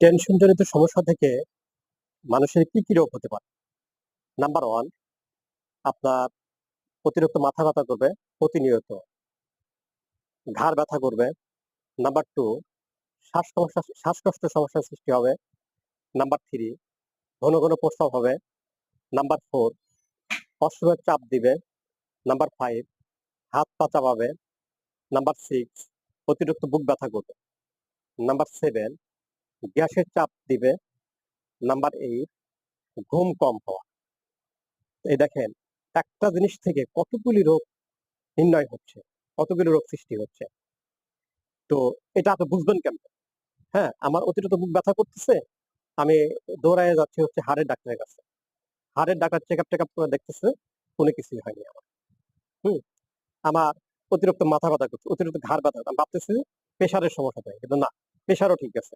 Tension জনিত সমস্যা থেকে মানুষের কি কি রোগ হতে পারে? নাম্বার ওয়ান, আপনার অতিরিক্ত মাথা ব্যথা করবে প্রতিনিয়ত, ঘাড় ব্যথা করবে। নাম্বার টু, শ্বাসকষ্টের সমস্যার সৃষ্টি হবে। নাম্বার থ্রি, ঘন ঘন প্রস্রাব হবে। নাম্বার ফোর, অসময়ে চাপ দিবে। নাম্বার ফাইভ, হাত পা চাবাবে। নাম্বার সিক্স, অতিরিক্ত বুক ব্যথা করবে। নাম্বার সেভেন, গ্যাসের চাপ দিবে। নাম্বার এইট, ঘুম কম হওয়া। এই দেখেন, একটা জিনিস থেকে কতগুলি রোগ নির্ণয় হচ্ছে, কতগুলি রোগ সৃষ্টি হচ্ছে। তো এটা আপনি বুঝবেন কেমনে? হ্যাঁ, আমার অতিরিক্ত বুক ব্যথা করতেছে, আমি দৌড়ায় যাচ্ছি হচ্ছে হাড়ের ডাক্তারের কাছে। হাড়ের ডাক্তার চেকআপ করে দেখতেছে কোনো কিছুই হয়নি আমার। হুম? আমার অতিরিক্ত মাথা ব্যথা করছে, অতিরিক্ত ঘাড় ব্যথা, আমি ভাবতেছি প্রেশারের সমস্যা থাকে, কিন্তু না, প্রেশারও ঠিক আছে।